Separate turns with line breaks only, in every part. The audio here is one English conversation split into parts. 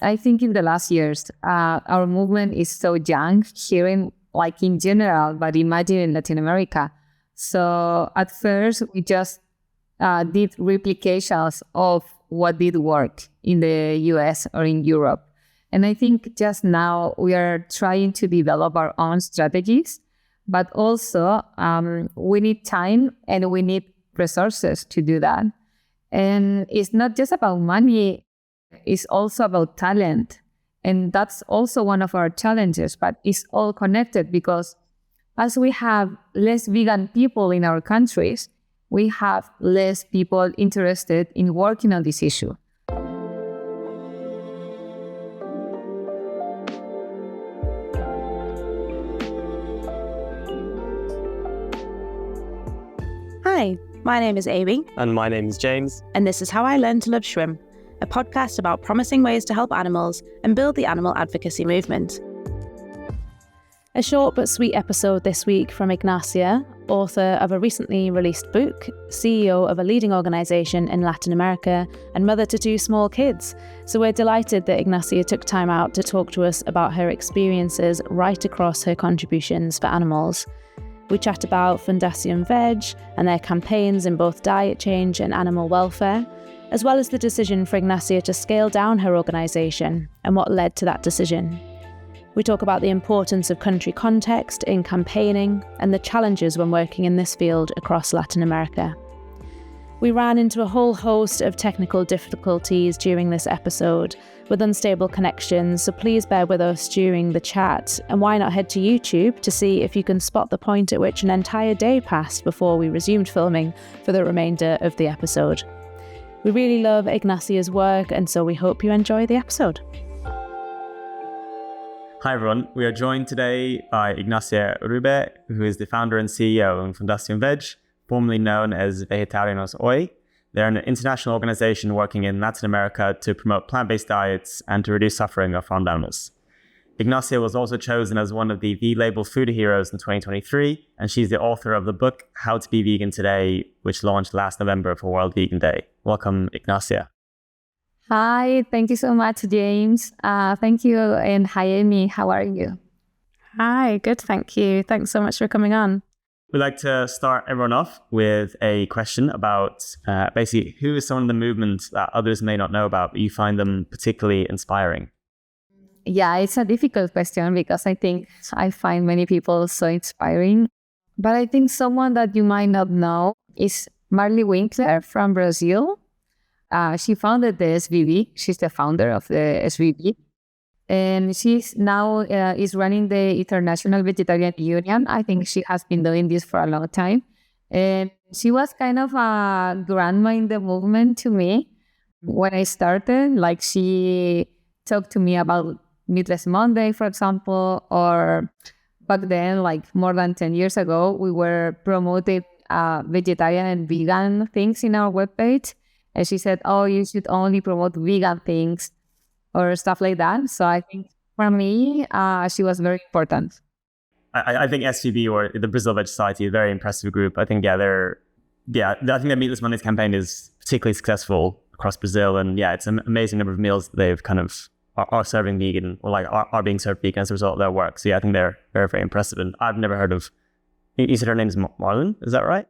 I think in the last years, our movement is so young here in general, but imagine in Latin America. So at first, we just did replications of what did work in the US or in Europe. And I think just now we are trying to develop our own strategies, but also we need time and we need resources to do that. And it's not just about money, it's also about talent. And that's also one of our challenges, but it's all connected because as we have less vegan people in our countries, we have less people interested in working on this issue.
Hi, my name is Amy.
And my name is James.
And this is How I Learned to Love Shrimp, a podcast about promising ways to help animals and build the animal advocacy movement. A short but sweet episode this week from Ignacia, author of a recently released book, CEO of a leading organisation in Latin America, and mother to 2 small kids. So we're delighted that Ignacia took time out to talk to us about her experiences right across her contributions for animals. We chat about Fundacion Veg and their campaigns in both diet change and animal welfare, as well as the decision for Ignacia to scale down her organisation and what led to that decision. We talk about the importance of country context in campaigning and the challenges when working in this field across Latin America. We ran into a whole host of technical difficulties during this episode with unstable connections, so please bear with us during the chat, and why not head to YouTube to see if you can spot the point at which an entire day passed before we resumed filming for the remainder of the episode. We really love Ignacia's work, and so we hope you enjoy the episode.
Hi everyone, we are joined today by Ignacia Uribe, who is the founder and CEO of Fundacion Veg, formerly known as Vegetarianos Hoy. They're an international organization working in Latin America to promote plant-based diets and to reduce suffering of farmed animals. Ignacia was also chosen as one of the V-Label Food Heroes in 2023, and she's the author of the book How to Be Vegan Today, which launched last November for World Vegan Day. Welcome, Ignacia.
Hi, thank you so much, James. Thank you, and hi, Amy. How are you?
Hi, good, thank you. Thanks so much for coming on.
We'd like to start everyone off with a question about basically who is some of the movements that others may not know about, but you find them particularly inspiring?
Yeah, it's a difficult question because I think I find many people so inspiring. But I think someone that you might not know is Marley Winkler from Brazil. She founded the SVB. She's the founder of the SVB. And she's now is running the International Vegetarian Union. I think she has been doing this for a long time. And she was kind of a grandma in the movement to me when I started. Like, she talked to me about Meatless Monday, for example, or back then, like more than 10 years ago, we were promoting vegetarian and vegan things in our webpage. And she said, oh, you should only promote vegan things or stuff like that. So I think for me, she was very important.
I think SVB, or the Brazil Veg Society, is a very impressive group. I think, I think the Meatless Mondays campaign is particularly successful across Brazil. And it's an amazing number of meals they've kind of are serving vegan, or like are being served vegan as a result of their work. So I think they're very, very impressive. And I've never heard of, you said her name is Marlon, is that right?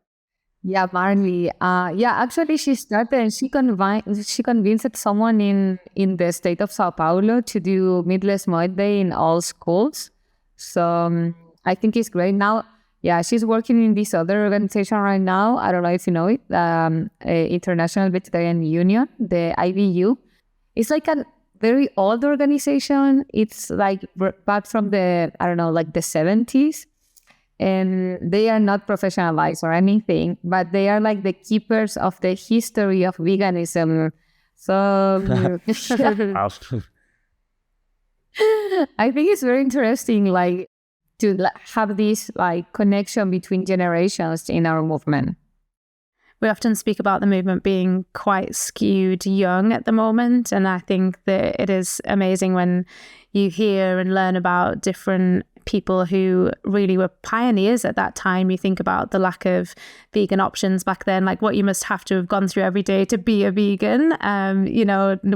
Yeah, Marley. Actually, she started and she convinced someone in the state of Sao Paulo to do Meatless Monday in all schools. So I think it's great. Now, she's working in this other organization right now. I don't know if you know it, International Vegetarian Union, the IVU. It's like a very old organization. It's like back from the, the 70s. And they are not professionalized or anything, but they are like the keepers of the history of veganism. So I think it's very interesting, like, to have this like connection between generations in our movement.
We often speak about the movement being quite skewed young at the moment. And I think that it is amazing when you hear and learn about different people who really were pioneers at that time. You think about the lack of vegan options back then, like what you must have to have gone through every day to be a vegan,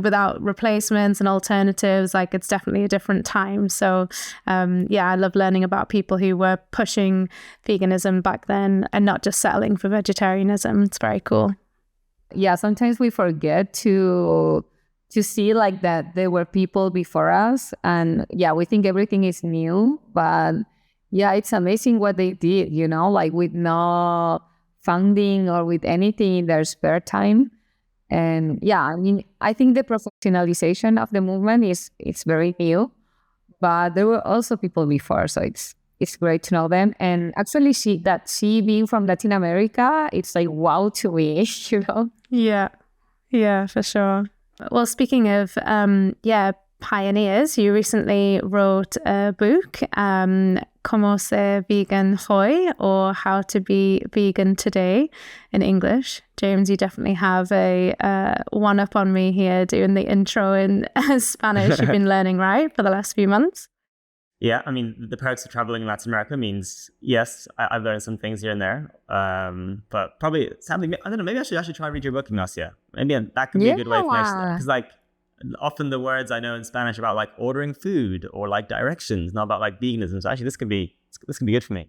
without replacements and alternatives. Like, it's definitely a different time. So I love learning about people who were pushing veganism back then and not just settling for vegetarianism. It's very cool.
Yeah, sometimes we forget to see like that there were people before us, and we think everything is new, but it's amazing what they did, like with no funding or with anything in their spare time. And I think the professionalization of the movement it's very new, but there were also people before, so it's great to know them. And actually she being from Latin America, it's like wow to me.
Yeah, for sure. Well, speaking of pioneers, you recently wrote a book, Como Ser Vegan Hoy, or How to Be Vegan Today in English. James, you definitely have a one up on me here doing the intro in Spanish. You've been learning, right, for the last few months?
Yeah, I mean, the perks of traveling in Latin America means, yes, I've learned some things here and there. But probably, sadly, I don't know, maybe I should try read your book, Ignacia. Maybe that could be a good way for next. Because, like, often the words I know in Spanish about, like, ordering food or, like, directions, not about, like, veganism. So actually, this could be good for me.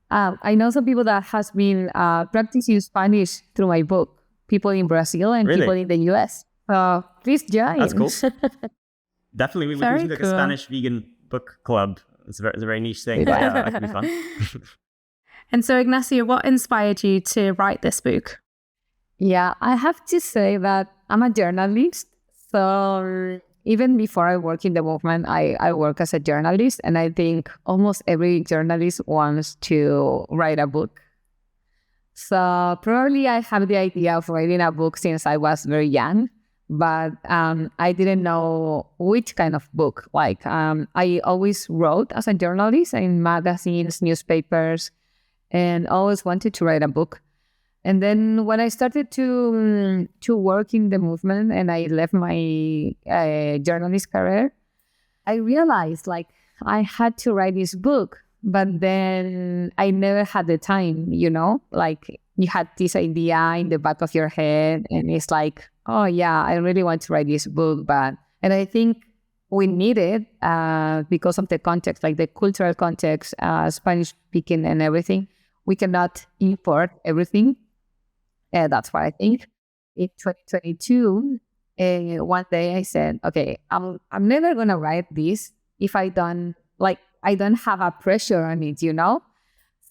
I know some people that has been practicing Spanish through my book. People in Brazil and people in the US. Please join.
That's cool. Definitely, we can do like a Spanish vegan book club. It's a very niche thing. But that could be fun.
And so, Ignacia, what inspired you to write this book?
Yeah, I have to say that I'm a journalist. So even before I work in the movement, I work as a journalist. And I think almost every journalist wants to write a book. So probably I have the idea of writing a book since I was very young. But I didn't know which kind of book. Like, I always wrote as a journalist in magazines, newspapers, and always wanted to write a book. And then when I started to work in the movement and I left my journalist career, I realized, like, I had to write this book. But then I never had the time, Like, you had this idea in the back of your head, and it's like, oh yeah, I really want to write this book, and I think we need it because of the context, like the cultural context, Spanish speaking and everything. We cannot import everything. That's what I think. In 2022, one day I said, okay, I'm never gonna write this if I don't have a pressure on it,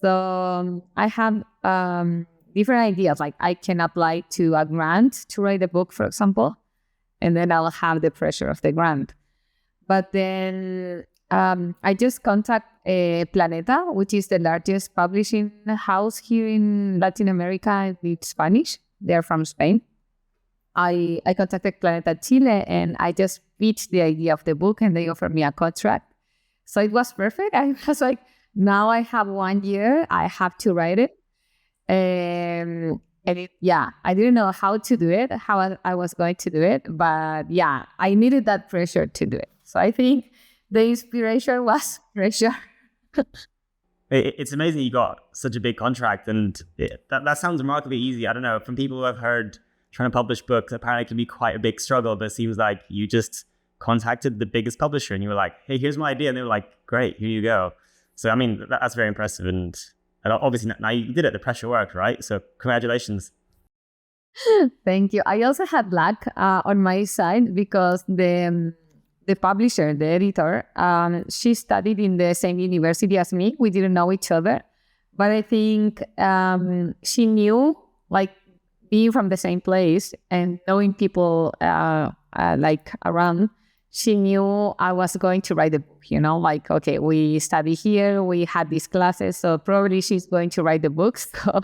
So I have different ideas. Like, I can apply to a grant to write a book, for example, and then I'll have the pressure of the grant. But then I just contact Planeta, which is the largest publishing house here in Latin America with Spanish. They're from Spain. I contacted Planeta Chile and I just pitched the idea of the book and they offered me a contract. So it was perfect. I was like, now I have 1 year. I have to write it. I didn't know how to do it, how I was going to do it. But I needed that pressure to do it. So I think the inspiration was pressure.
It's amazing you got such a big contract. And that sounds remarkably easy. I don't know, from people who have heard trying to publish books, apparently it can be quite a big struggle. But it seems like you just contacted the biggest publisher and you were like, hey, here's my idea. And they were like, great, here you go. So, I mean, that's very impressive. And obviously now you did it, the pressure worked, right? So congratulations.
Thank you. I also had luck on my side because the publisher, the editor, she studied in the same university as me. We didn't know each other. But I think she knew, like, being from the same place and knowing people like around, she knew I was going to write the book, like, okay, we study here, we had these classes, so probably she's going to write the book. So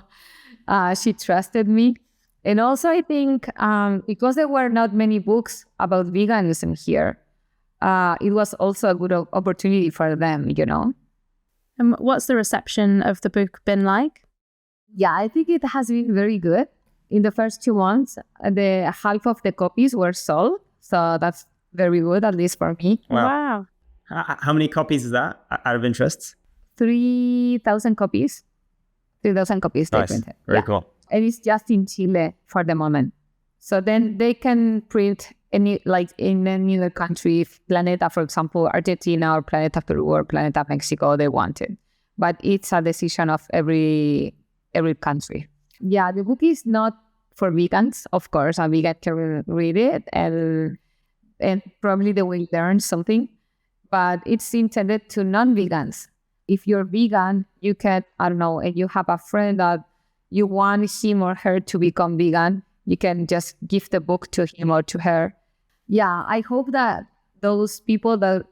she trusted me. And also I think because there were not many books about veganism here, it was also a good opportunity for them,
And what's the reception of the book been like?
Yeah, I think it has been very good. In the first 2 months, half of the copies were sold. So that's very good, at least for me.
Wow.
How many copies is that, out of interest?
3,000 copies. 3,000 copies they
Nice.
printed.
Very cool.
And it's just in Chile for the moment. So then they can print in any other country, if Planeta, for example, Argentina or Planeta Peru or Planeta Mexico, they want it. But it's a decision of every country. Yeah, the book is not for vegans, of course. A vegan can read it and probably they will learn something. But it's intended to non-vegans. If you're vegan, you can, I don't know, and you have a friend that you want him or her to become vegan, you can just give the book to him or to her. Yeah, I hope that those people that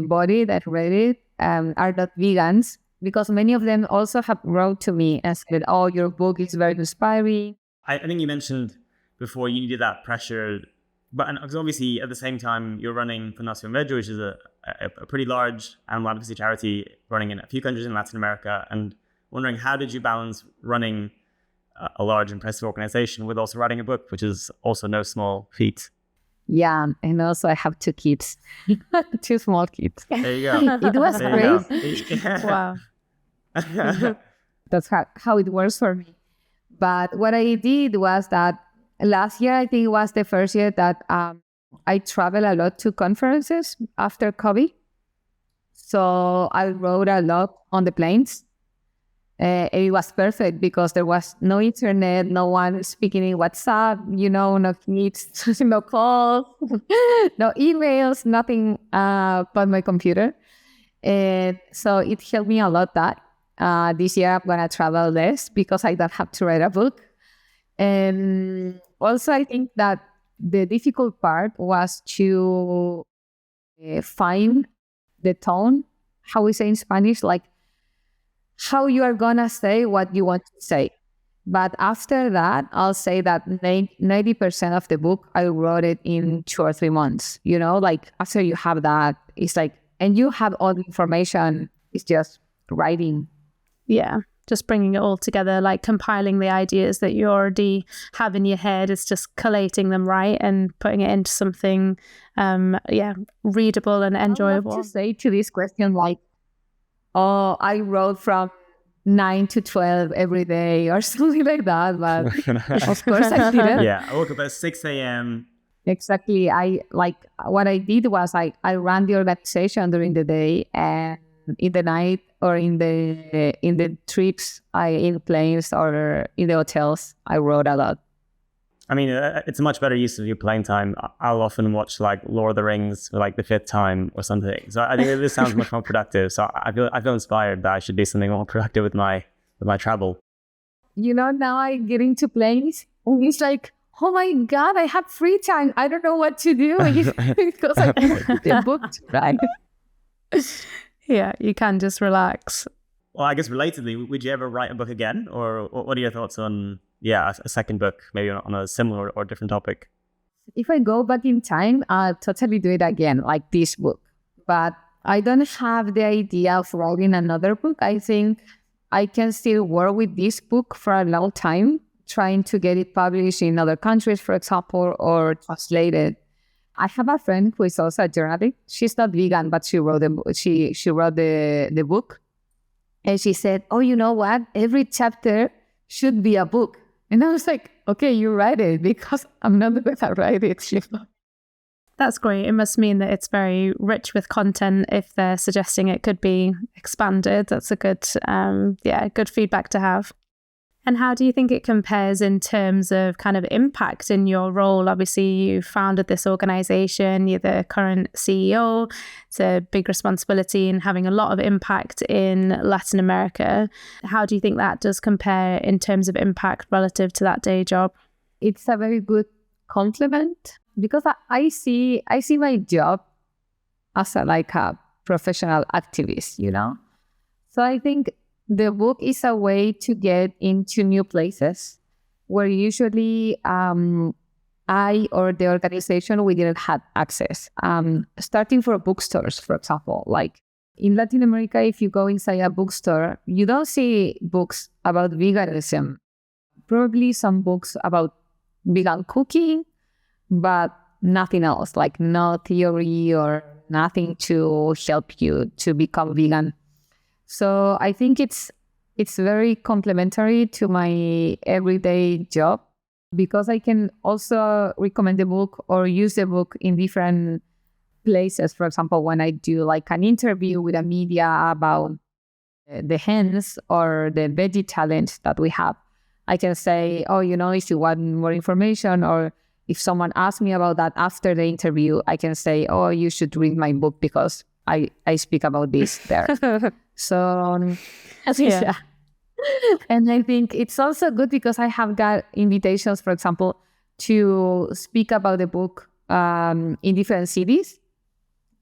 bought it, that read it, are not vegans, because many of them also have wrote to me and said, oh, your book is very inspiring.
I think you mentioned before you needed that pressure, but because obviously at the same time you're running Fundacion Veg, which is a pretty large animal advocacy charity running in a few countries in Latin America, and wondering how did you balance running a large, impressive organization with also writing a book, which is also no small feat.
Yeah, and also I have 2 kids, 2 small kids.
There you go.
It was
There
great.
Wow.
That's how it works for me. But what I did was that last year, I think it was the first year that I traveled a lot to conferences after COVID. So I wrote a lot on the planes. It was perfect because there was no internet, no one speaking in WhatsApp, no kids, no calls, no emails, nothing but my computer. And so it helped me a lot that this year I'm going to travel less because I don't have to write a book. And also I think that the difficult part was to find the tone, how we say in Spanish, like how you are going to say what you want to say. But after that, I'll say that 90% of the book, I wrote it in 2 or 3 months. Like after you have that, it's like, and you have all the information, it's just writing.
Yeah, just bringing it all together, like compiling the ideas that you already have in your head. It's just collating them right and putting it into something, readable and enjoyable.
I love to say to this question, like, oh, I wrote from 9 to 12 every day or something like that. But of course I didn't.
Yeah, I woke up at 6 a.m.
Exactly. What I did was I ran the organization during the day, and in the night or in the trips, in planes or in the hotels, I wrote a lot.
I mean, it's a much better use of your playing time. I'll often watch like Lord of the Rings for like the 5th time or something. So I think this sounds much more productive. So I feel inspired that I should do something more productive with my travel.
Now I get into planes and it's like, oh my God, I have free time. I don't know what to do because I'm booked, right?
Yeah, you can just relax.
Well, I guess relatedly, would you ever write a book again? Or what are your thoughts on, a second book, maybe on a similar or different topic?
If I go back in time, I'll totally do it again, like this book. But I don't have the idea of writing another book. I think I can still work with this book for a long time, trying to get it published in other countries, for example, or translated. I have a friend who is also a journalist. She's not vegan, but she wrote the book. And she said, oh, you know what? Every chapter should be a book. And I was like, okay, you write it because I'm not going to write it.
That's great. It must mean that it's very rich with content if they're suggesting it could be expanded. That's a good, good feedback to have. And how do you think it compares in terms of kind of impact in your role? Obviously, you founded this organization, you're the current CEO. It's a big responsibility and having a lot of impact in Latin America. How do you think that does compare in terms of impact relative to that day job?
It's a very good compliment because I see my job as a professional activist, So I think the book is a way to get into new places where usually I or the organization, we didn't have access. Starting for bookstores, for example, like in Latin America, if you go inside a bookstore, you don't see books about veganism. Probably some books about vegan cooking, but nothing else, like no theory or nothing to help you to become vegan. So I think it's very complementary to my everyday job, because I can also recommend the book or use the book in different places. For example, when I do like an interview with a media about the hens or the veggie challenge that we have, I can say, oh, if you want more information, or if someone asks me about that after the interview, I can say, oh, you should read my book because I speak about this there. So, yeah. And I think it's also good because I have got invitations, for example, to speak about the book in different cities,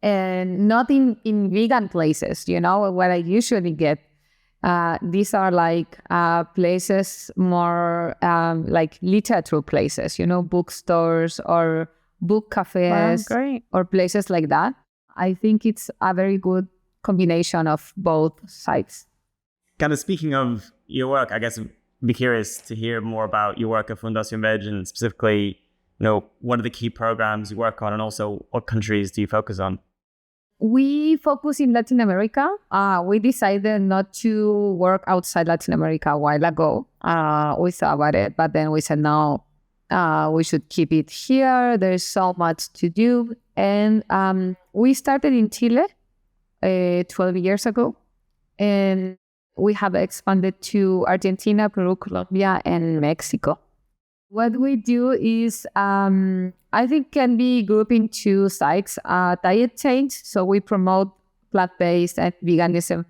and not in vegan places, what I usually get. These are like places more like literature places, bookstores or book cafes.
Wow, great.
Or places like that. I think it's a very good combination of both sides.
Kind of speaking of your work, I guess I'd be curious to hear more about your work at Fundacion Veg, and specifically, what are the key programs you work on, and also what countries do you focus on?
We focus in Latin America. We decided not to work outside Latin America a while ago. We thought about it, but then we said, no, we should keep it here. There's so much to do. And we started in Chile 12 years ago. And we have expanded to Argentina, Peru, Colombia, and Mexico. What we do is, I think can be grouped in two sides. Diet change, so we promote plant-based and veganism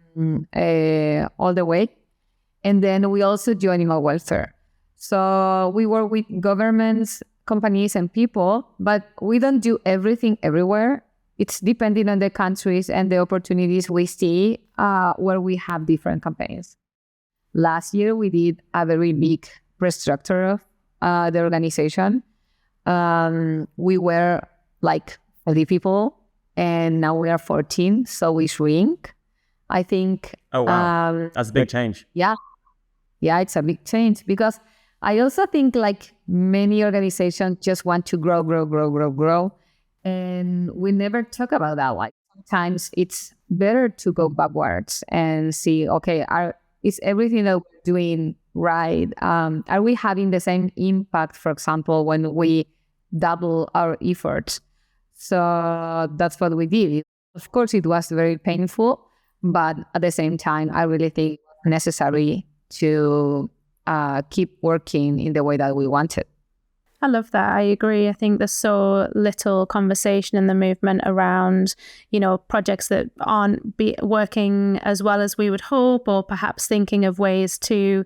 all the way. And then we also do animal welfare. So we work with governments, companies, and people, but we don't do everything everywhere. It's depending on the countries and the opportunities we see where we have different campaigns. Last year, we did a very big restructure of the organization. We were like 30 people, and now we are 14, so we shrink. I think...
Oh, wow. That's a big change.
Yeah, it's a big change, because I also think like many organizations just want to grow. And we never talk about that. Like sometimes it's better to go backwards and see, okay, is everything that we're doing right? Are we having the same impact, for example, when we double our efforts? So that's what we did. Of course, it was very painful, but at the same time, I really think it was necessary to keep working in the way that we wanted.
I love that. I agree. I think there's so little conversation in the movement around, projects that aren't working as well as we would hope, or perhaps thinking of ways to,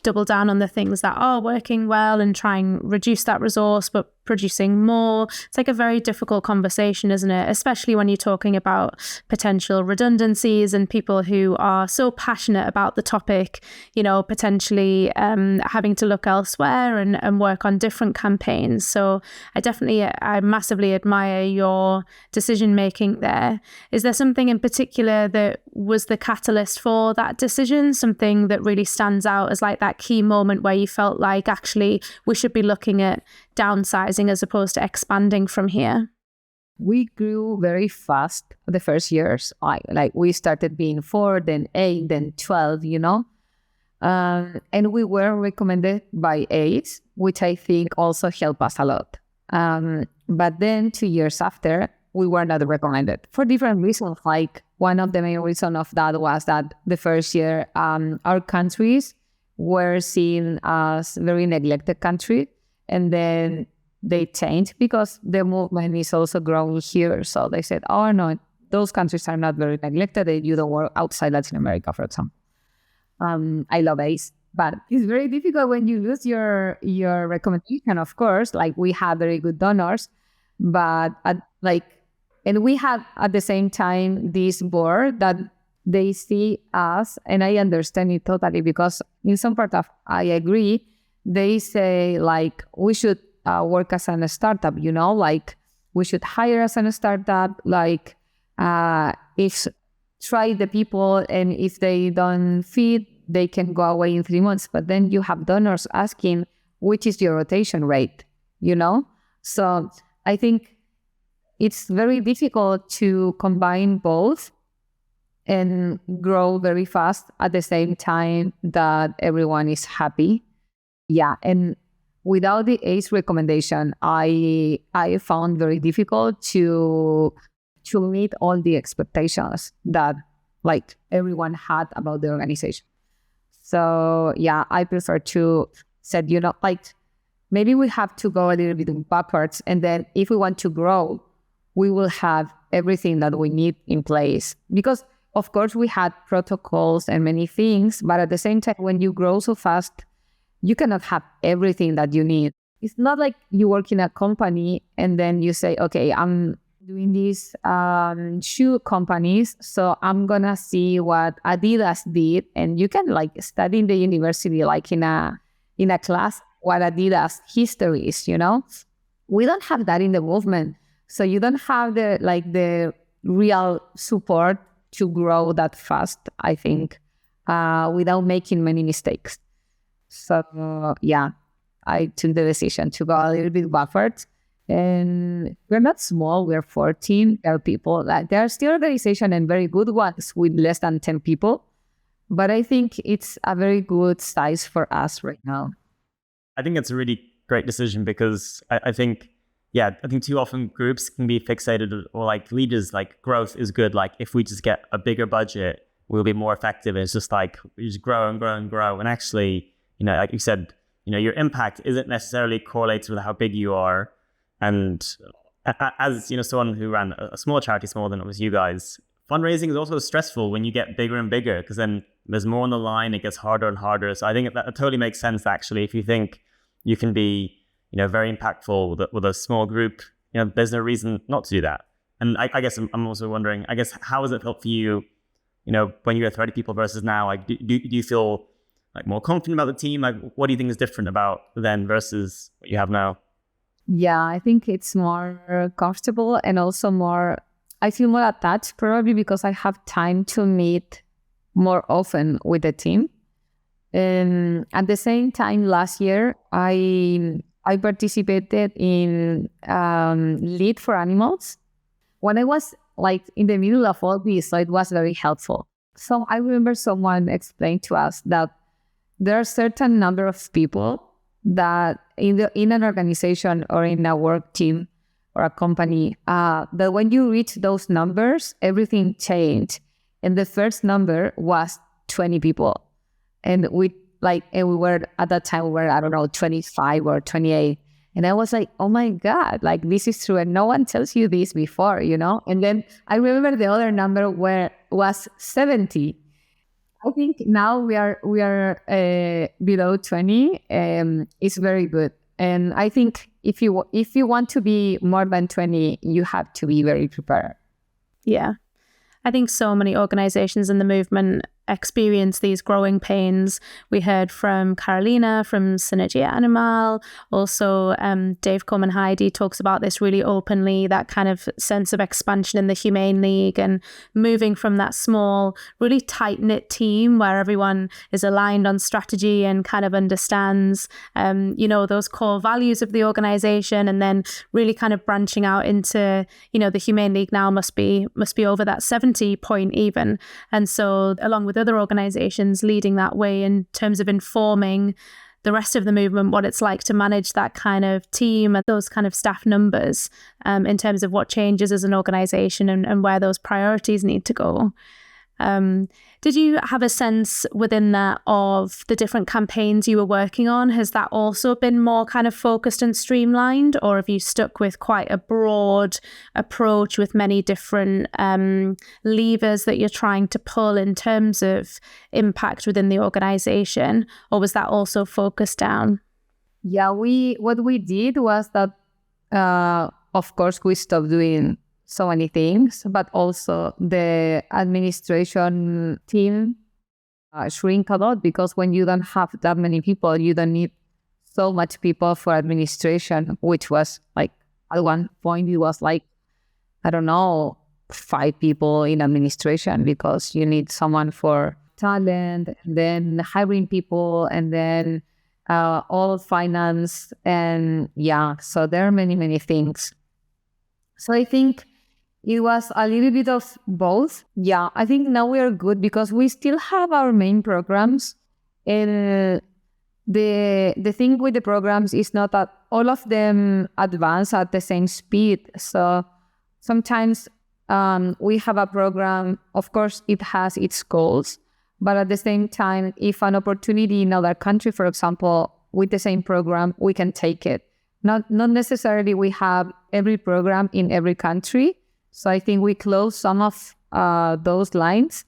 double down on the things that are working well and try and reduce that resource, but producing more. It's like a very difficult conversation, isn't it? Especially when you're talking about potential redundancies and people who are so passionate about the topic, potentially having to look elsewhere and work on different campaigns. So I massively admire your decision making there. Is there something in particular that was the catalyst for that decision? Something that really stands out as like that key moment where you felt like actually we should be looking at downsizing as opposed to expanding from here?
We grew very fast the first years. Like we started being 4, then 8, then 12, and we were recommended by 8, which I think also helped us a lot. But then 2 years after, we were not recommended for different reasons. Like one of the main reasons of that was that the first year, our countries were seen as very neglected countries. And then they changed because the movement is also growing here. So they said, oh, no, those countries are not very neglected. You don't work outside Latin America, for example. I love ACE, but it's very difficult when you lose your recommendation, of course. Like we have very good donors, but and we have at the same time this board that they see us, and I understand it totally, because in some part of I agree. They say like we should work as a startup, like we should hire as a startup, like if try the people, and if they don't fit, they can go away in 3 months. But then you have donors asking, which is your rotation rate, So I think it's very difficult to combine both and grow very fast at the same time that everyone is happy. Yeah, and without the ACE recommendation, I found very difficult to meet all the expectations that like everyone had about the organization. So yeah, I prefer to said, like maybe we have to go a little bit backwards, and then if we want to grow, we will have everything that we need in place. Because of course we had protocols and many things, but at the same time, when you grow so fast, you cannot have everything that you need. It's not like you work in a company and then you say, okay, I'm doing these shoe companies, so I'm gonna see what Adidas did, and you can like study in the university, like in a class, what Adidas history is. We don't have that in the movement, so you don't have the real support to grow that fast, I think, without making many mistakes. So yeah, I took the decision to go a little bit backwards. And we're not small, we're 14. There are people, there are still organizations and very good ones with less than 10 people. But I think it's a very good size for us right now.
I think it's a really great decision because I think too often groups can be fixated, or like leaders, like growth is good. Like if we just get a bigger budget, we'll be more effective. It's just like we just grow and grow and grow. And actually, like you said, your impact isn't necessarily correlated with how big you are. And as someone who ran a small charity, smaller than it was you guys, fundraising is also stressful when you get bigger and bigger, because then there's more on the line. It gets harder and harder. So I think that totally makes sense. Actually, if you think you can be very impactful with a small group, there's no reason not to do that. And I guess I'm also wondering, how has it felt for you, when you were 30 people versus now? Like, do you feel like more confident about the team? Like, what do you think is different about then versus what you have now?
Yeah, I think it's more comfortable, and also I feel more attached, probably because I have time to meet more often with the team. And at the same time, last year, I participated in Lead for Animals when I was like in the middle of all this, so it was very helpful. So I remember someone explained to us that there are a certain number of people that in an organization or in a work team or a company, that when you reach those numbers, everything changed. And the first number was 20 people. And we were at that time, we were, I don't know, 25 or 28. And I was like, oh my God, like this is true. And no one tells you this before, And then I remember the other number was 70. I think now we are below 20. It's very good. And I think if you want to be more than 20, you have to be very prepared.
Yeah. I think so many organizations in the movement experience these growing pains. We heard from Carolina from Synergia Animal. Also, Dave Coleman Heidi talks about this really openly, that kind of sense of expansion in the Humane League and moving from that small, really tight-knit team where everyone is aligned on strategy and kind of understands, those core values of the organization, and then really kind of branching out into, the Humane League now must be over that 70 point even. And so along with other organizations leading that way in terms of informing the rest of the movement what it's like to manage that kind of team and those kind of staff numbers, in terms of what changes as an organization and where those priorities need to go. Did you have a sense within that of the different campaigns you were working on? Has that also been more kind of focused and streamlined, or have you stuck with quite a broad approach with many different levers that you're trying to pull in terms of impact within the organization, or was that also focused down?
Yeah, what we did was that, of course, we stopped doing so many things, but also the administration team shrink a lot, because when you don't have that many people, you don't need so much people for administration, which was like, at one point, it was like, I don't know, 5 people in administration, because you need someone for talent, and then hiring people, and then all finance. And yeah, so there are many, many things. So I think it was a little bit of both. Yeah, I think now we are good because we still have our main programs. And the thing with the programs is not that all of them advance at the same speed. So sometimes we have a program, of course, it has its goals, but at the same time, if an opportunity in another country, for example, with the same program, we can take it. Not necessarily we have every program in every country. So I think we close some of those lines.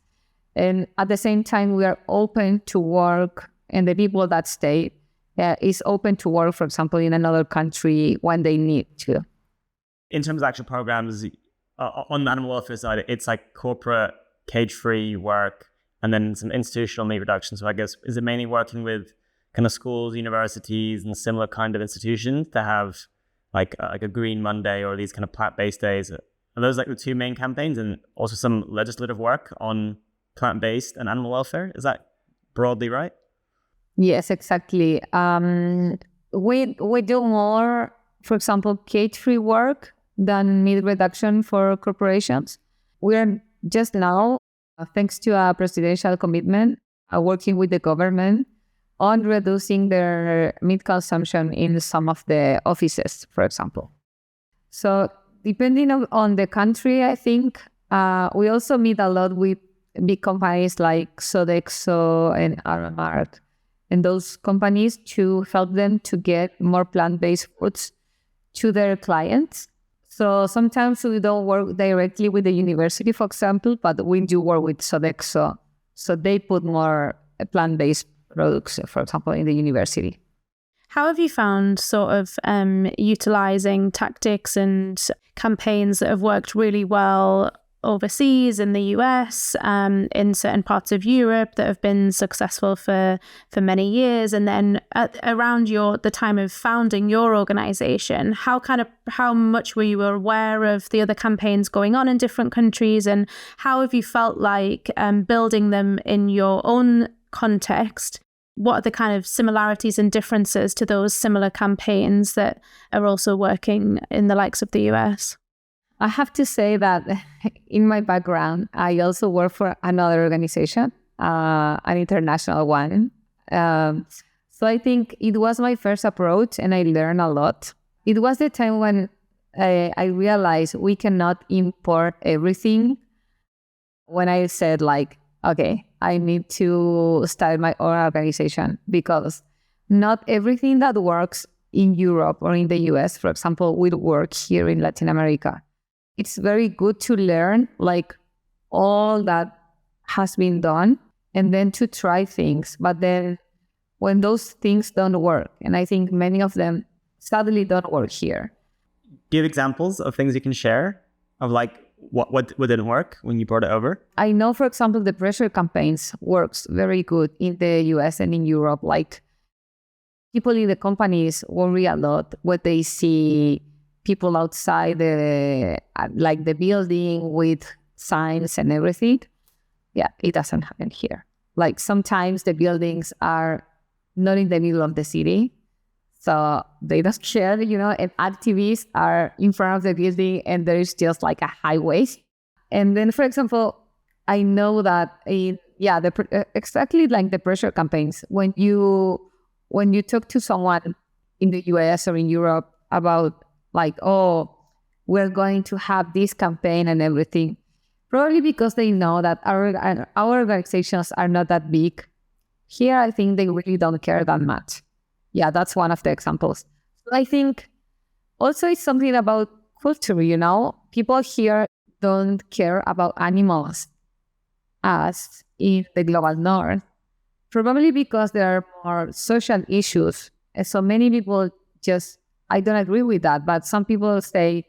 And at the same time, we are open to work, and the people that stay is open to work, for example, in another country when they need to.
In terms of actual programs, on the animal welfare side, it's like corporate cage-free work and then some institutional meat reduction. So I guess, is it mainly working with kind of schools, universities, and similar kind of institutions to have like a Green Monday or these kind of plant-based days? Are those like the two main campaigns, and also some legislative work on plant-based and animal welfare? Is that broadly right?
Yes, exactly. We do more, for example, cage-free work than meat reduction for corporations. We are just now, thanks to a presidential commitment, working with the government on reducing their meat consumption in some of the offices, for example. So depending on the country, I think we also meet a lot with big companies like Sodexo and Aramark and those companies to help them to get more plant-based foods to their clients. So sometimes we don't work directly with the university, for example, but we do work with Sodexo. So they put more plant-based products, for example, in the university.
How have you found sort of utilizing tactics and campaigns that have worked really well overseas in the US, in certain parts of Europe that have been successful for many years, and then around the time of founding your organization, how much were you aware of the other campaigns going on in different countries, and how have you felt like building them in your own context? What are the kind of similarities and differences to those similar campaigns that are also working in the likes of the US?
I have to say that in my background, I also work for another organization, an international one. So I think it was my first approach and I learned a lot. It was the time when I realized we cannot import everything. When I said like, okay, I need to start my own organization, because not everything that works in Europe or in the US, for example, will work here in Latin America. It's very good to learn like all that has been done and then to try things. But then when those things don't work, and I think many of them sadly don't work here.
Give examples of things you can share of like what didn't work when you brought it over?
I know, for example, the pressure campaigns works very good in the US and in Europe. Like people in the companies worry a lot when they see people outside the building with signs and everything. Yeah, it doesn't happen here. Like sometimes the buildings are not in the middle of the city, so they don't care, and activists are in front of the building and there is just like a highway. And then, for example, I know that exactly like the pressure campaigns, when you talk to someone in the US or in Europe about like, oh, we're going to have this campaign and everything, probably because they know that our organizations are not that big. Here, I think they really don't care that much. Yeah, that's one of the examples. I think also it's something about culture, People here don't care about animals as in the global north, probably because there are more social issues. And so many people I don't agree with that, but some people say,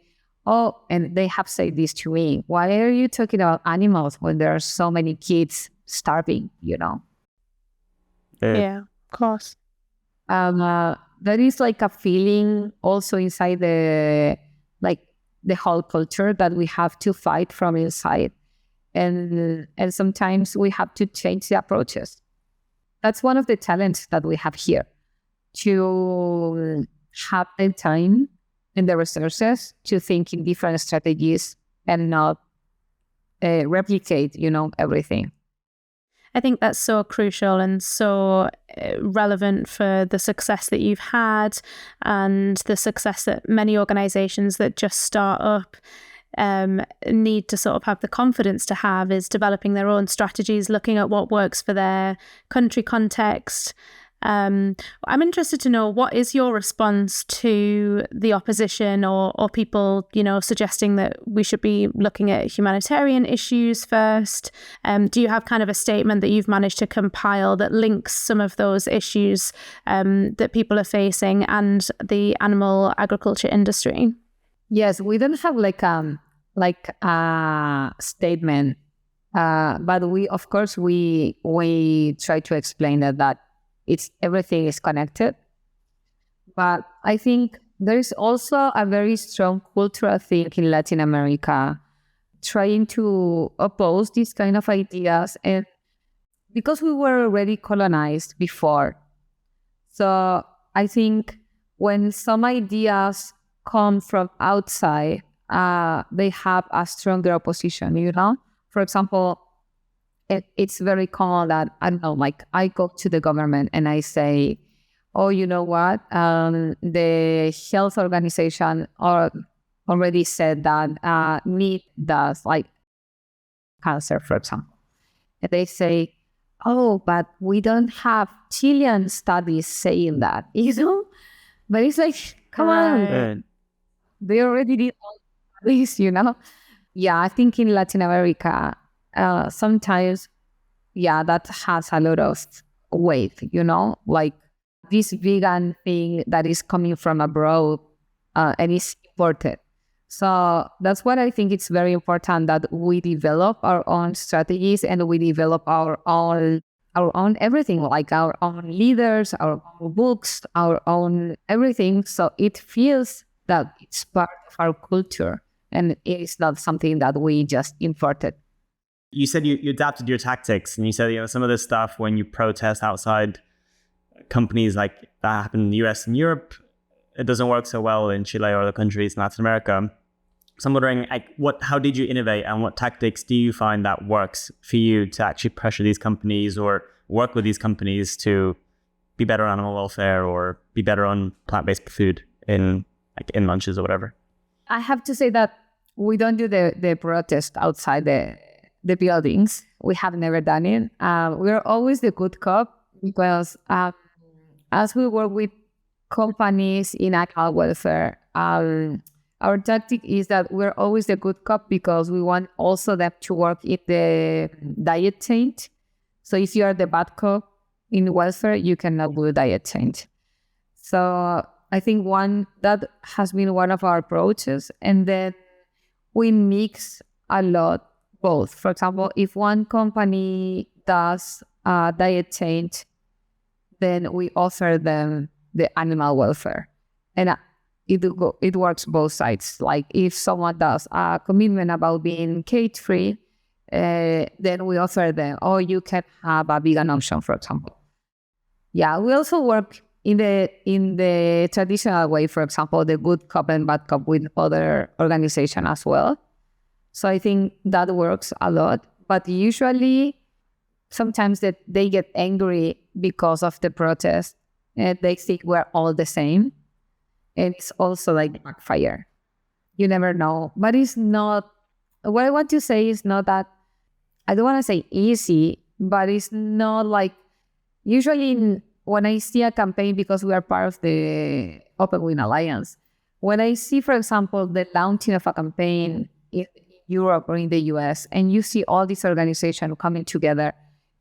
oh, and they have said this to me, why are you talking about animals when there are so many kids starving,
Yeah, of course.
There is like a feeling also inside the whole culture that we have to fight from inside. And sometimes we have to change the approaches. That's one of the challenges that we have here, to have the time and the resources to think in different strategies and not replicate, everything.
I think that's so crucial and so relevant for the success that you've had and the success that many organisations that just start up need to sort of have the confidence to have, is developing their own strategies, looking at what works for their country context. I'm interested to know, what is your response to the opposition or people, suggesting that we should be looking at humanitarian issues first? Do you have kind of a statement that you've managed to compile that links some of those issues that people are facing and the animal agriculture industry?
Yes, we don't have like a statement, but we, of course, we try to explain that everything is connected. But I think there is also a very strong cultural thing in Latin America trying to oppose these kind of ideas, and because we were already colonized before. So I think when some ideas come from outside, they have a stronger opposition, For example, it's very common that, I don't know, like I go to the government and I say, oh, you know what? The health organization already said that meat does, like, cancer, for example. And they say, oh, but we don't have Chilean studies saying that, But it's like, come on. They already did all this, Yeah, I think in Latin America, sometimes, that has a lot of weight, like this vegan thing that is coming from abroad and is imported. So that's what I think it's very important, that we develop our own strategies and we develop our own everything, like our own leaders, our own books, our own everything. So it feels that it's part of our culture and it's not something that we just imported.
You said you adapted your tactics, and you said, some of this stuff when you protest outside companies, like that happened in the US and Europe, it doesn't work so well in Chile or other countries in Latin America. So I'm wondering, how did you innovate, and what tactics do you find that works for you to actually pressure these companies or work with these companies to be better on animal welfare or be better on plant-based food in lunches or whatever?
I have to say that we don't do the protest outside the buildings. We have never done it. We're always the good cop, because as we work with companies in animal welfare, our tactic is that we're always the good cop because we want also them to work in the diet chain. So if you are the bad cop in welfare, you cannot do diet chain. So I think that has been one of our approaches. And then we mix a lot both. For example, if one company does a diet change, then we offer them the animal welfare. And it works both sides. Like if someone does a commitment about being cage-free, then we offer them, you can have a vegan option, for example. Yeah, we also work in the traditional way, for example, the good cop and bad cop with other organizations as well. So I think that works a lot. But usually, sometimes that they get angry because of the protest, and they think we're all the same. And it's also like backfire. You never know. But it's not, what I want to say is not that, I don't want to say easy, but it's not like, usually when I see a campaign, because we are part of the Open Win Alliance, when I see, for example, the launching of a campaign in Europe or in the US, and you see all these organizations coming together,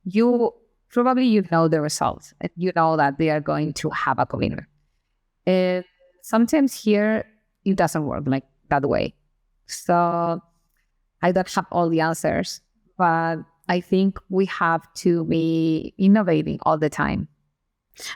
you know the results, and you know that they are going to have a commitment. And sometimes here, it doesn't work like that way. So I don't have all the answers, but I think we have to be innovating all the time.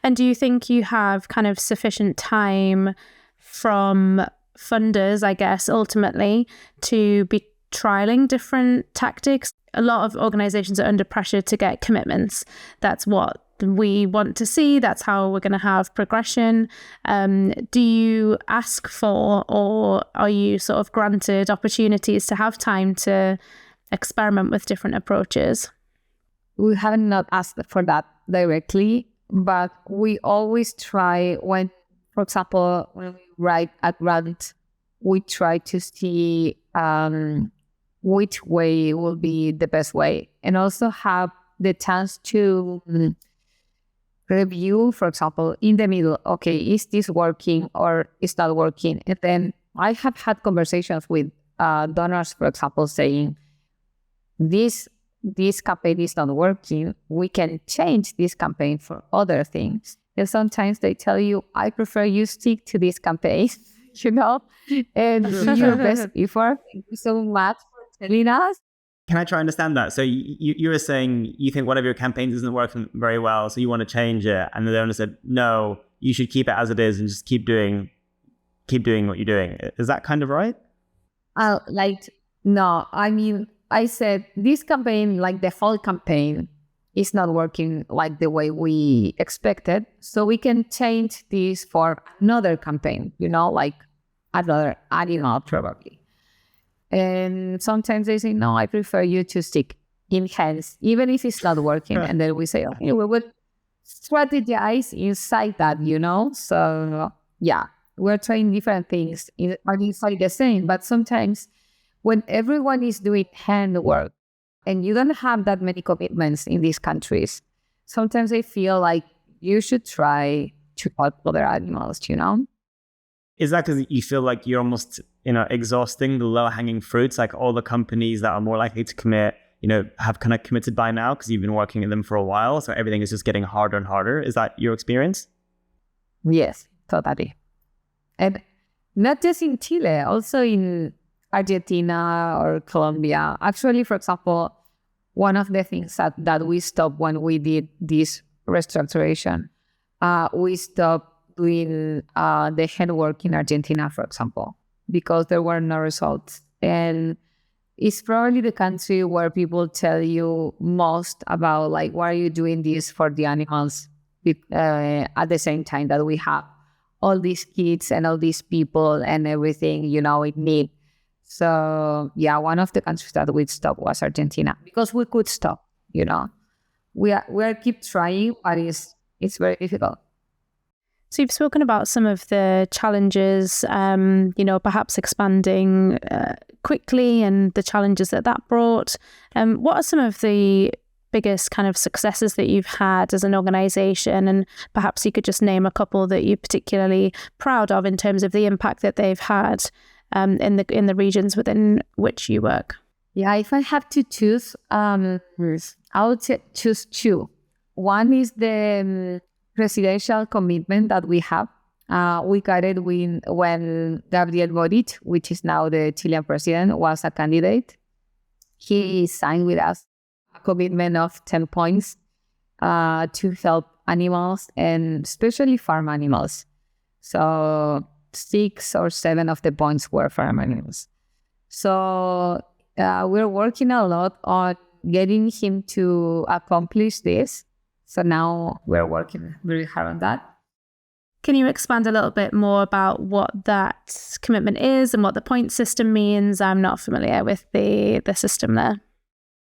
And do you think you have kind of sufficient time from funders, I guess, ultimately, to be trialing different tactics? A lot of organizations are under pressure to get commitments. That's what we want to see. That's how we're going to have progression. Do you ask for, or are you sort of granted opportunities to have time to experiment with different approaches?
We have not asked for that directly, but we always try when, for example, when we write a grant, we try to see which way will be the best way, and also have the chance to review, for example, in the middle, okay, is this working or is not working? And then I have had conversations with donors, for example, saying, this campaign is not working, we can change this campaign for other things. And sometimes they tell you, I prefer you stick to this campaign, and do your best effort. Thank you so much for telling us.
Can I try to understand that? So you were saying you think one of your campaigns isn't working very well, so you want to change it. And the donor said, no, you should keep it as it is and just keep doing what you're doing. Is that kind of right?
No, I mean, I said this campaign, like the whole campaign, is not working like the way we expected. So we can change this for another campaign, like another animal probably. And sometimes they say, no, I prefer you to stick in hands, even if it's not working. And then we say, okay, we would strategize inside that, So yeah, we're trying different things inside the same. But sometimes when everyone is doing handwork and you don't have that many commitments in these countries, sometimes I feel like you should try to help other animals,
Is that because you feel like you're almost, exhausting the low-hanging fruits, like all the companies that are more likely to commit, have kind of committed by now because you've been working in them for a while, so everything is just getting harder and harder? Is that your experience?
Yes, totally. And not just in Chile, also in Argentina or Colombia. Actually, for example, one of the things that we stopped when we did this restructuration, we stopped doing the handwork in Argentina, for example, because there were no results. And it's probably the country where people tell you most about, like, why are you doing this for the animals at the same time that we have all these kids and all these people and everything, in need. So yeah, one of the countries that we stopped was Argentina because we could stop, We are keep trying, but it's very difficult.
So you've spoken about some of the challenges, perhaps expanding quickly and the challenges that brought. What are some of the biggest kind of successes that you've had as an organisation? And perhaps you could just name a couple that you're particularly proud of in terms of the impact that they've had in the regions within which you work.
Yeah, if I have to choose, I would choose two. One is the presidential commitment that we have. We got it when Gabriel Boric, which is now the Chilean president, was a candidate. He signed with us a commitment of 10 points to help animals, and especially farm animals. So 6 or 7 of the points were farm animals. So we're working a lot on getting him to accomplish this. So now we're working very hard on that.
Can you expand a little bit more about what that commitment is and what the point system means? I'm not familiar with the system there.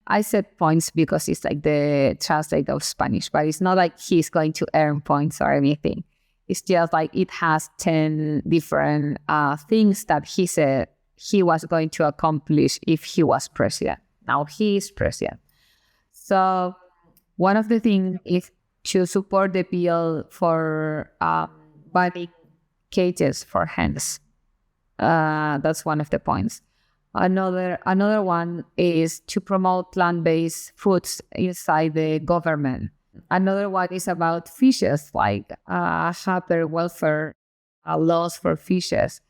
I said points because it's like the translate of Spanish, but it's not like he's going to earn points or anything. It's just like it has 10 different things that he said he was going to accomplish if he was president. Now he is president. So one of the things is to support the bill for banning cages for hens. That's one of the points. Another one is to promote plant-based foods inside the government. Another one is about fishes, like have their welfare laws for fishes.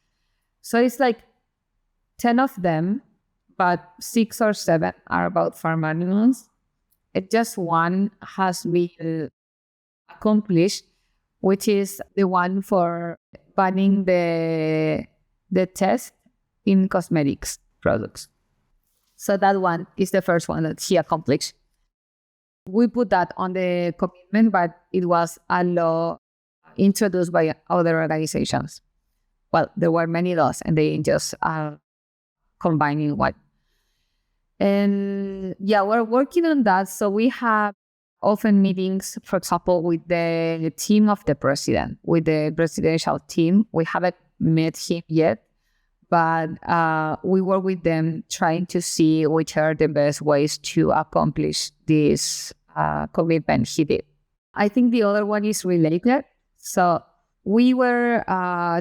So it's like 10 of them, but 6 or 7 are about farm animals. Just one has been accomplished, which is the one for banning the test in cosmetics products. So that one is the first one that he accomplished. We put that on the commitment, but it was a law introduced by other organizations. Well, there were many laws, and they just are combining one. And yeah, we're working on that. So we have often meetings, for example, with the team of the president, with the presidential team. We haven't met him yet, but we work with them trying to see which are the best ways to accomplish this commitment he did. I think the other one is related. So we were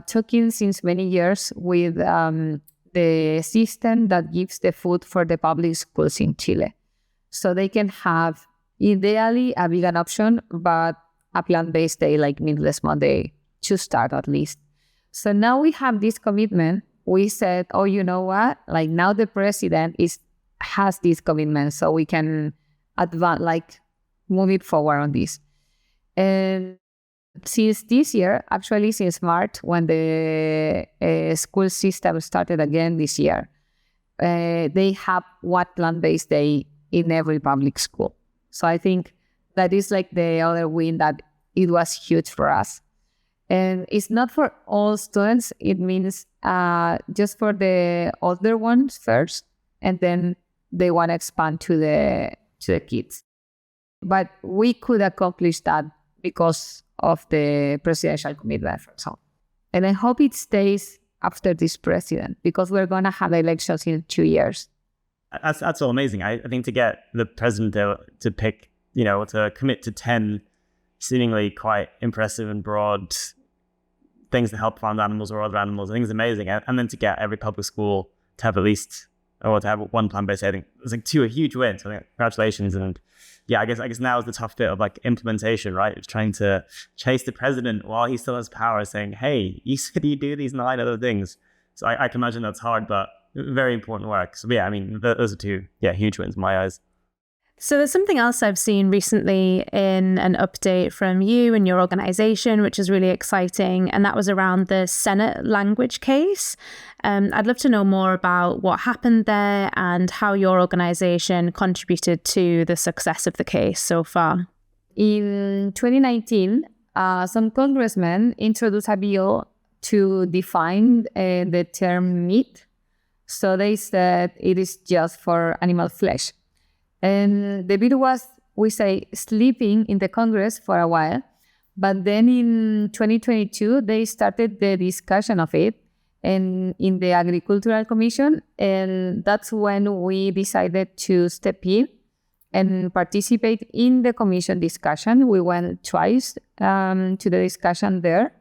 talking since many years with the system that gives the food for the public schools in Chile. So they can have, ideally, a vegan option, but a plant-based day like Meatless Monday to start at least. So now we have this commitment. We said, oh, you know what? Like now the president has this commitment, so we can advance, like move it forward on this. And since this year, actually since March, when the school system started again this year, they have one plant-based day in every public school. So I think that is like the other win, that it was huge for us. And it's not for all students. It means just for the older ones first, and then they want to expand to the kids. But we could accomplish that because of the presidential commitment, for example. And I hope it stays after this president, because we're going to have elections in 2 years.
That's all amazing. I think to get the president to pick, to commit to 10 seemingly quite impressive and broad things to help farmed animals or other animals, I think is amazing. And then to get every public school to have at least, or to have one plant-based, I think it's like two huge wins. So I think congratulations. And yeah, I guess now is the tough bit of like implementation, right? It's trying to chase the president while he still has power, saying, hey, you said you do these 9 other things. So I can imagine that's hard, but very important work. So yeah, I mean, those are two, huge wins in my eyes.
So there's something else I've seen recently in an update from you and your organization, which is really exciting. And that was around the Senate language case. I'd love to know more about what happened there and how your organization contributed to the success of the case so far.
In 2019, some congressmen introduced a bill to define the term meat. So they said it is just for animal flesh. And the bill was, we say, sleeping in the Congress for a while. But then in 2022, they started the discussion of it and in the Agricultural Commission. And that's when we decided to step in and participate in the commission discussion. We went twice to the discussion there.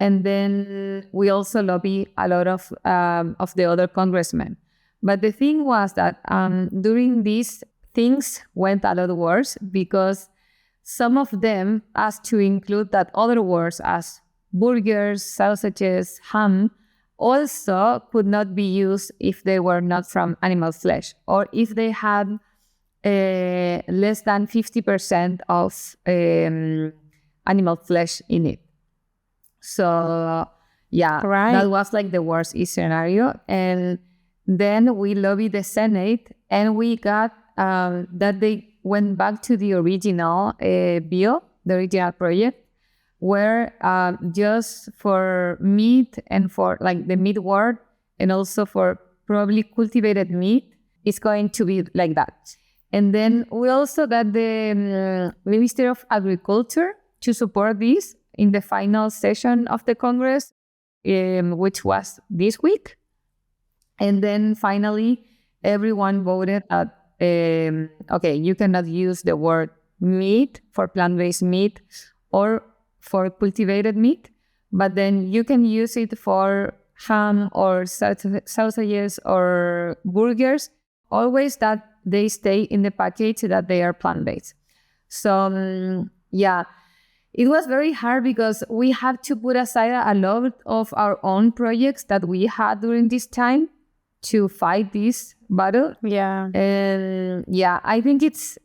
And then we also lobby a lot of the other congressmen. But the thing was that during these, things went a lot worse, because some of them asked to include that other words as burgers, sausages, ham, also could not be used if they were not from animal flesh, or if they had less than 50% of animal flesh in it. So yeah, right. That was like the worst scenario. And then we lobbied the Senate, and we got that they went back to the original bill, the original project, where just for meat and for like the meat word, and also for probably cultivated meat, it's going to be like that. And then we also got the Ministry of Agriculture to support this in the final session of the Congress, which was this week. And then finally, everyone voted that, okay, you cannot use the word meat for plant-based meat or for cultivated meat, but then you can use it for ham or sausages or burgers, always that they stay in the package that they are plant-based. So, yeah, it was very hard because we had to put aside a lot of our own projects that we had during this time to fight this battle.
Yeah.
And yeah, I think it's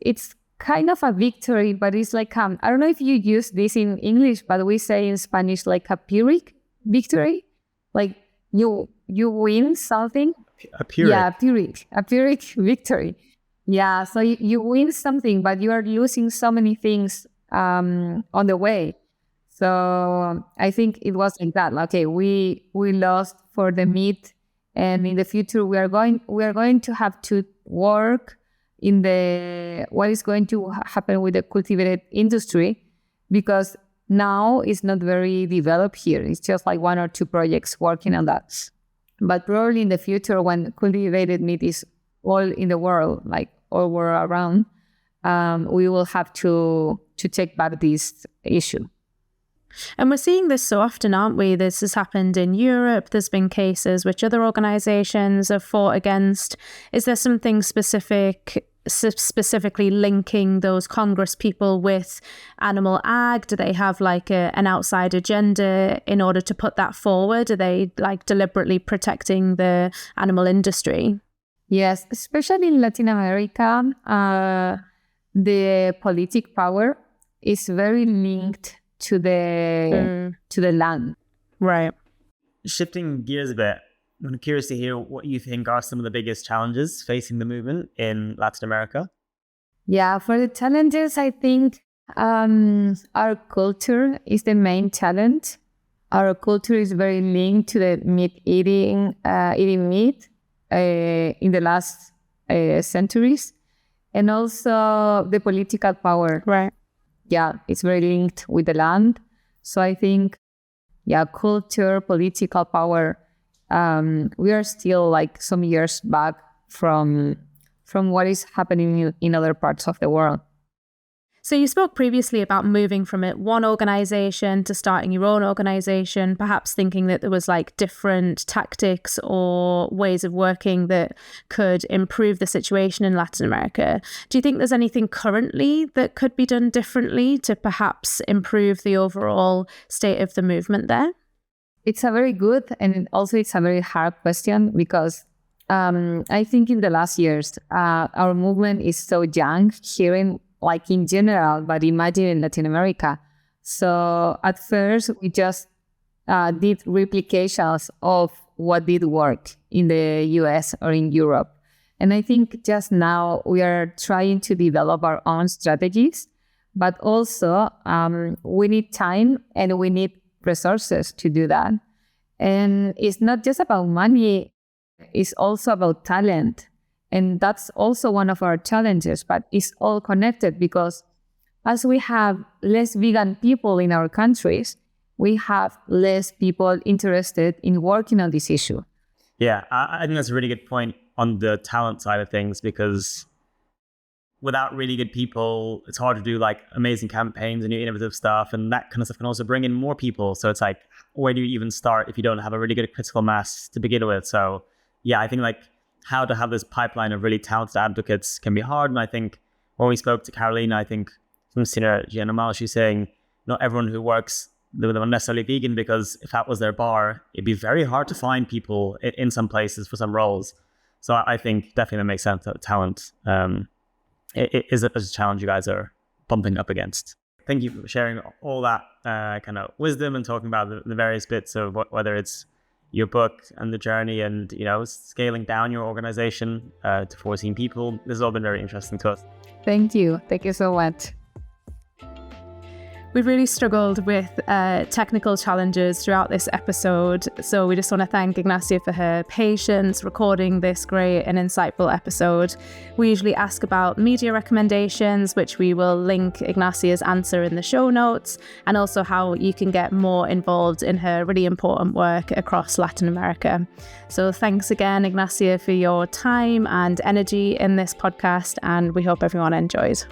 kind of a victory, but it's like, I don't know if you use this in English, but we say in Spanish like a Pyrrhic victory. Like you win something.
A Pyrrhic?
Yeah, a Pyrrhic victory. Yeah, so you win something, but you are losing so many things on the way. So I think it was like that. Okay, we lost for the meat, and in the future we are going to have to work in what is going to happen with the cultivated industry, because now it's not very developed here. It's just like 1 or 2 projects working on that. But probably in the future, when cultivated meat is all in the world, like all world around, we will have to take back this issue.
And we're seeing this so often, aren't we? This has happened in Europe. There's been cases which other organisations have fought against. Is there something specifically linking those Congress people with animal ag? Do they have like an outside agenda in order to put that forward? Are they like deliberately protecting the animal industry?
Yes, especially in Latin America, the political power is very linked to the land.
Right.
Shifting gears a bit, I'm curious to hear what you think are some of the biggest challenges facing the movement in Latin America.
Yeah, for the challenges, I think our culture is the main challenge. Our culture is very linked to the eating meat in the last centuries, and also the political power.
Right.
Yeah, it's very linked with the land. So I think, culture, political power, we are still like some years back from what is happening in other parts of the world.
So you spoke previously about moving from one organisation to starting your own organisation, perhaps thinking that there was like different tactics or ways of working that could improve the situation in Latin America. Do you think there's anything currently that could be done differently to perhaps improve the overall state of the movement there?
It's a very good, and also it's a very hard question, because I think in the last years, our movement is so young here in general, but imagine in Latin America. So at first, we just did replications of what did work in the US or in Europe. And I think just now we are trying to develop our own strategies, but also we need time and we need resources to do that. And it's not just about money, it's also about talent. And that's also one of our challenges, but it's all connected, because as we have less vegan people in our countries, we have less people interested in working on this issue.
Yeah, I think that's a really good point on the talent side of things, because without really good people, it's hard to do like amazing campaigns and new innovative stuff, and that kind of stuff can also bring in more people. So it's like, where do you even start if you don't have a really good critical mass to begin with? So yeah, I think like how to have this pipeline of really talented advocates can be hard. And I think when we spoke to Carolina, I think from Synergy and Amal, she's saying not everyone who works, they're not necessarily vegan, because if that was their bar, it'd be very hard to find people in some places for some roles. So I think definitely that makes sense that talent is a challenge you guys are bumping up against. Thank you for sharing all that kind of wisdom and talking about the various bits of whether it's your book and the journey and, scaling down your organization to 14 people. This has all been very interesting to us.
Thank you. Thank you so much.
We've really struggled with technical challenges throughout this episode, so we just want to thank Ignacia for her patience recording this great and insightful episode. We usually ask about media recommendations, which we will link Ignacia's answer in the show notes, and also how you can get more involved in her really important work across Latin America. So thanks again, Ignacia, for your time and energy in this podcast, and we hope everyone enjoys.